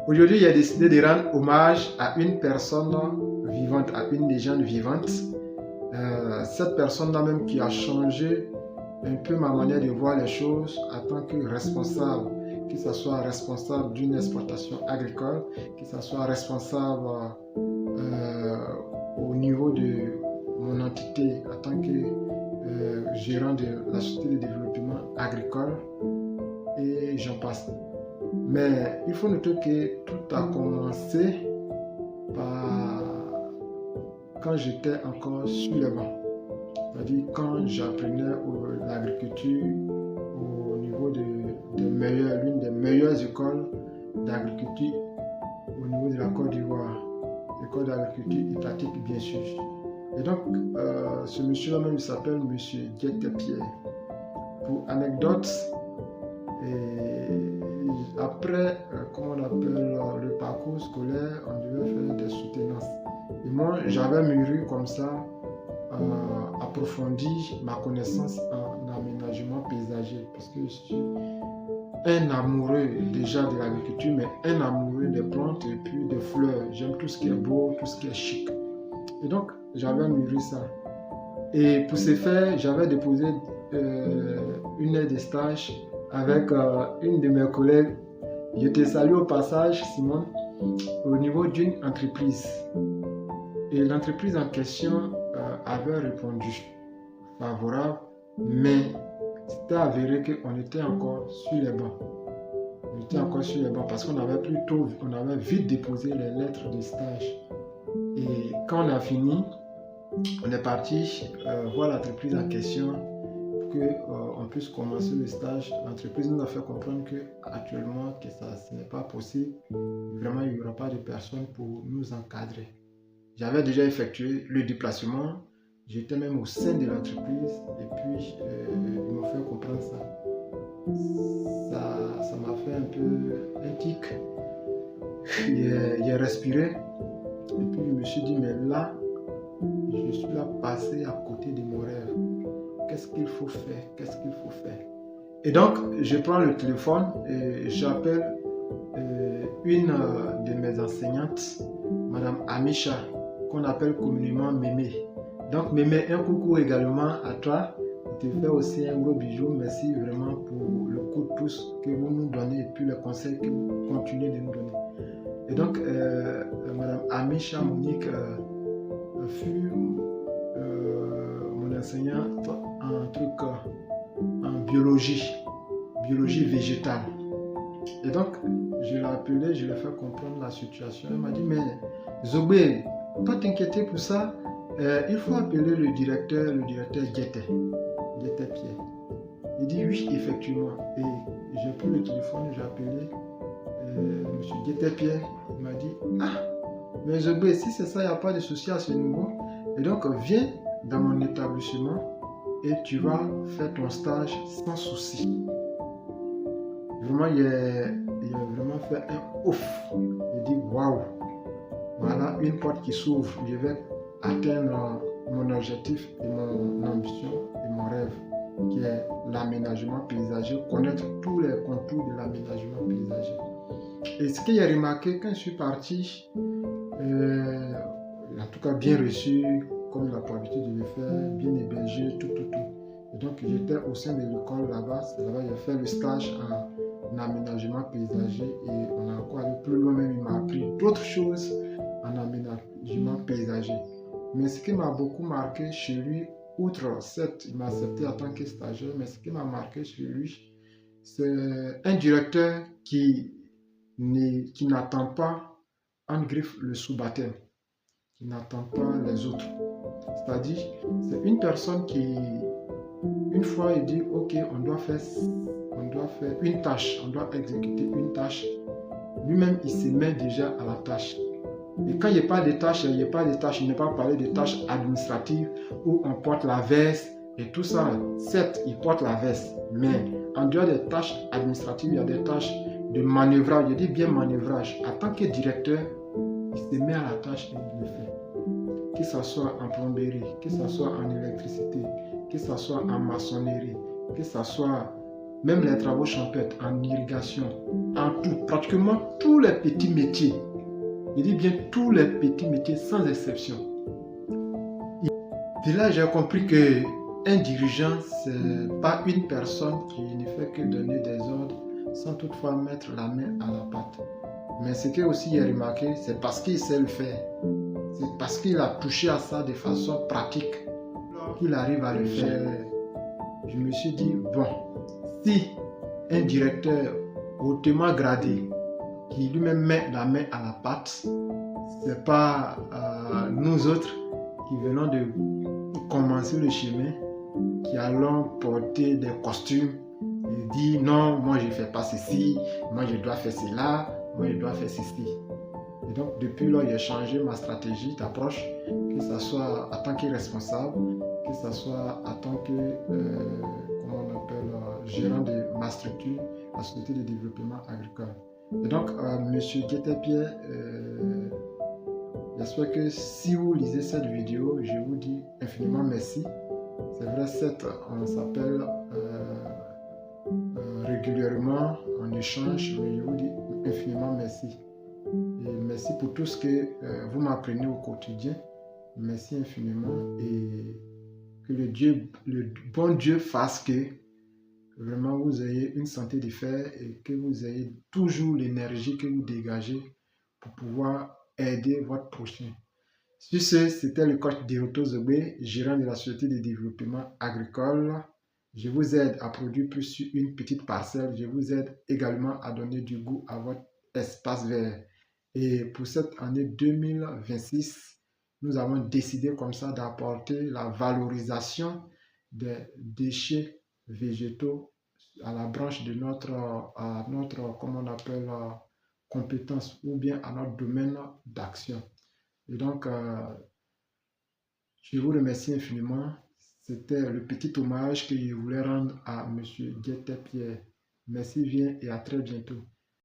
Aujourd'hui, il a décidé de rendre hommage à une personne vivante, à une légende vivante. Cette personne-là même qui a changé un peu ma manière de voir les choses en tant que responsable, que ce soit responsable d'une exploitation agricole, que ce soit responsable au niveau de mon entité en tant que gérant de la société de développement agricole, et j'en passe. Mais il faut noter que tout a commencé par quand j'étais encore sur les bancs. C'est-à-dire quand j'apprenais l'agriculture au niveau de l'une des meilleures écoles d'agriculture au niveau de la Côte d'Ivoire, l'école d'agriculture étatique bien sûr. Et donc ce monsieur-là même il s'appelle monsieur Diete Pierre. Pour anecdote, et après, comment on appelle le parcours scolaire, on devait faire des soutenances. Et moi, j'avais mûri comme ça, approfondi ma connaissance en aménagement paysager. Parce que je suis un amoureux déjà de l'agriculture, mais un amoureux des plantes et puis des fleurs. J'aime tout ce qui est beau, tout ce qui est chic. Et donc, j'avais mûri ça. Et pour ce faire, j'avais déposé une aide de stage avec une de mes collègues. Je te salue au passage, Simone, au niveau d'une entreprise. Et l'entreprise en question avait répondu favorable, mais c'était avéré qu'on était encore sur les bancs. On était encore sur les bancs parce qu'on avait vite déposé les lettres de stage. Et quand on a fini, on est parti voir l'entreprise en question pour qu'on puisse commencer le stage. L'entreprise nous a fait comprendre qu'actuellement, ce n'est pas possible. Vraiment, il n'y aura pas de personnes pour nous encadrer. J'avais déjà effectué le déplacement. J'étais même au sein de l'entreprise et puis ils m'ont fait comprendre ça. Ça m'a fait un peu un tic. J'ai respiré et puis je me suis dit, mais là, je suis là passé à côté de mon rêve. Qu'est-ce qu'il faut faire? Qu'est-ce qu'il faut faire? Et donc, je prends le téléphone et j'appelle une de mes enseignantes, Madame Amisha, qu'on appelle communément Mémé. Donc, Mémé, un coucou également à toi. Je te fais aussi un gros bijou. Merci vraiment pour le coup de pouce que vous nous donnez et puis les conseils que vous continuez de nous donner. Et donc, Madame Amisha Monique fut mon enseignante en biologie végétale. Et donc, je l'ai appelé, je lui ai fait comprendre la situation. Elle m'a dit, mais Zobé, pas t'inquiéter pour ça, il faut appeler le directeur Diete Pierre. Il dit oui, effectivement. Et j'ai pris le téléphone, j'ai appelé monsieur Diete Pierre. Il m'a dit, ah, mais Zobé, si c'est ça, il n'y a pas de souci à ce niveau. Et donc, viens dans mon établissement et tu vas faire ton stage sans souci. Vraiment, il a vraiment fait un ouf. Il dit, waouh, voilà une porte qui s'ouvre. Je vais atteindre mon objectif et mon ambition et mon rêve, qui est l'aménagement paysager, connaître tous les contours de l'aménagement paysager. Et ce que j'ai remarqué quand je suis parti, en tout cas bien reçu, comme il a pour habitude de le faire, bien hébergé, tout. Et donc j'étais au sein de l'école là-bas, c'est là-bas que j'ai fait le stage en aménagement paysager et on a encore allé plus loin, même il m'a appris d'autres choses en aménagement paysager. Mais ce qui m'a beaucoup marqué chez lui, outre certes, il m'a accepté en tant que stagiaire, mais ce qui m'a marqué chez lui, c'est un directeur qui n'attend pas en griffe le sous-baptême, qui n'attend pas les autres. C'est-à-dire, c'est une personne qui, une fois, il dit, ok, on doit faire une tâche, on doit exécuter une tâche. Lui-même, il se met déjà à la tâche. Et quand il n'y a pas de tâches, il ne pas parler de tâches administratives où on porte la veste et tout ça. Certes, il porte la veste, mais en dehors des tâches administratives, il y a des tâches de manœuvrage. Je dis bien manœuvrage. En tant que directeur, il se met à la tâche et il le fait. Que ce soit en plomberie, que ce soit en électricité, que ce soit en maçonnerie, que ce soit même les travaux champêtres, en irrigation, en tout, pratiquement tous les petits métiers. Je dis bien tous les petits métiers sans exception. Et là, j'ai compris que un dirigeant, c'est pas une personne qui ne fait que donner des ordres sans toutefois mettre la main à la pâte. Mais ce que aussi j'ai remarqué, c'est parce qu'il sait le faire. C'est parce qu'il a touché à ça de façon pratique qu'il arrive à le faire. Je me suis dit, bon, si un directeur hautement gradé qui lui-même met la main à la pâte, c'est pas nous autres qui venons de commencer le chemin, qui allons porter des costumes et dire non, moi je ne fais pas ceci, moi je dois faire cela, moi je dois faire ceci. Et donc depuis là, j'ai changé ma stratégie d'approche, que ce soit en tant que responsable, que ce soit en tant que comment on appelle, gérant de ma structure, la Société de développement agricole. Et donc, Monsieur Guettet-Pierre, j'espère que si vous lisez cette vidéo, je vous dis infiniment merci. C'est vrai, on s'appelle régulièrement, on échange, mais je vous dis infiniment merci. Et merci pour tout ce que vous m'apprenez au quotidien. Merci infiniment et que le bon Dieu fasse que vraiment vous ayez une santé de fer et que vous ayez toujours l'énergie que vous dégagez pour pouvoir aider votre prochain. Sur ce, c'était le coach Deroto Zobé, gérant de la Société de développement agricole. Je vous aide à produire plus sur une petite parcelle. Je vous aide également à donner du goût à votre espace vert. Et pour cette année 2026, nous avons décidé comme ça d'apporter la valorisation des déchets végétaux à la branche de notre comment on appelle, compétence ou bien à notre domaine d'action. Et donc, je vous remercie infiniment. C'était le petit hommage que je voulais rendre à M. Guettet-Pierre. Merci bien et à très bientôt.